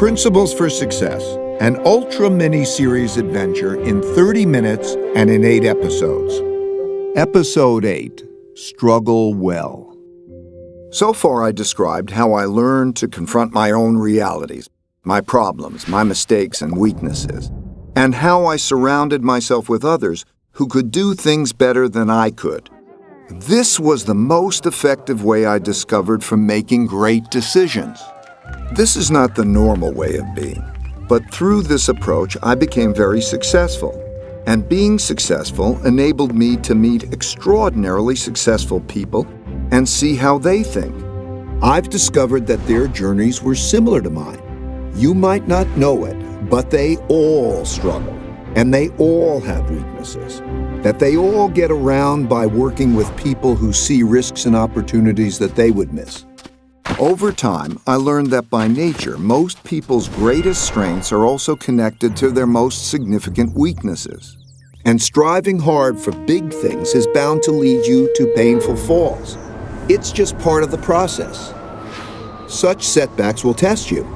Principles for Success, an ultra mini-series adventure in 30 minutes and in 8 episodes. Episode 8, Struggle Well. So far I described how I learned to confront my own realities, my problems, my mistakes and weaknesses, and how I surrounded myself with others who could do things better than I could. This was the most effective way I discovered for making great decisions. This is not the normal way of being, but through this approach I became very successful. And being successful enabled me to meet extraordinarily successful people and see how they think. I've discovered that their journeys were similar to mine. You might not know it, but they all struggle, and they all have weaknesses, that they all get around by working with people who see risks and opportunities that they would miss. Over time, I learned that by nature, most people's greatest strengths are also connected to their most significant weaknesses. And striving hard for big things is bound to lead you to painful falls. It's just part of the process. Such setbacks will test you.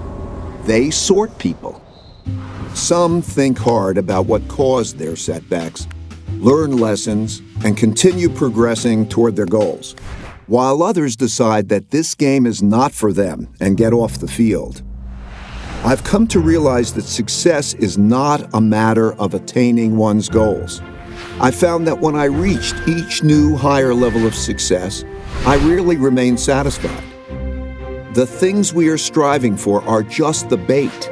They sort people. Some think hard about what caused their setbacks, learn lessons, and continue progressing toward their goals, while others decide that this game is not for them and get off the field. I've come to realize that success is not a matter of attaining one's goals. I found that when I reached each new higher level of success, I rarely remain satisfied. The things we are striving for are just the bait.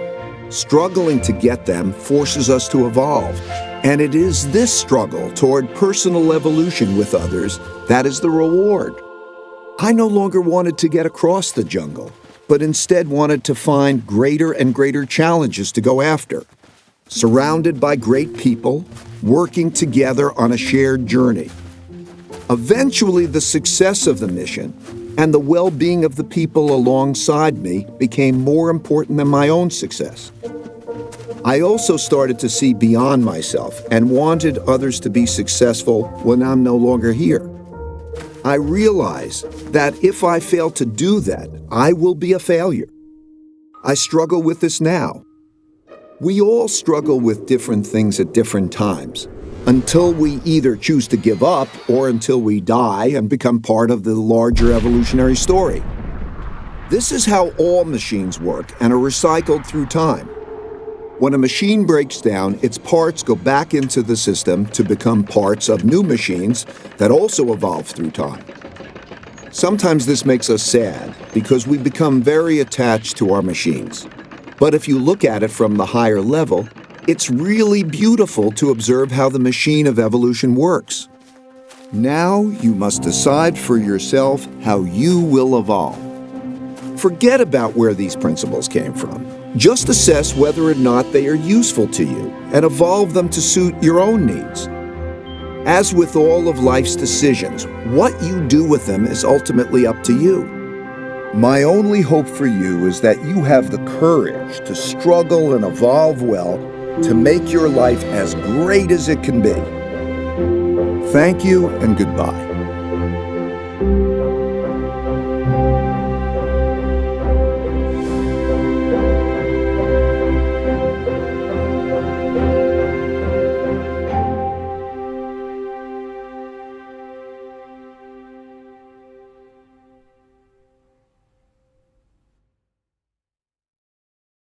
Struggling to get them forces us to evolve, and it is this struggle toward personal evolution with others that is the reward. I no longer wanted to get across the jungle, but instead wanted to find greater and greater challenges to go after. Surrounded by great people, working together on a shared journey. Eventually, the success of the mission and the well-being of the people alongside me became more important than my own success. I also started to see beyond myself and wanted others to be successful when I'm no longer here. I realize that if I fail to do that, I will be a failure. I struggle with this now. We all struggle with different things at different times, until we either choose to give up or until we die and become part of the larger evolutionary story. This is how all machines work and are recycled through time. When a machine breaks down, its parts go back into the system to become parts of new machines that also evolve through time. Sometimes this makes us sad because we become very attached to our machines. But if you look at it from the higher level, it's really beautiful to observe how the machine of evolution works. Now you must decide for yourself how you will evolve. Forget about where these principles came from. Just assess whether or not they are useful to you and evolve them to suit your own needs. As with all of life's decisions, what you do with them is ultimately up to you. My only hope for you is that you have the courage to struggle and evolve well to make your life as great as it can be. Thank you and goodbye.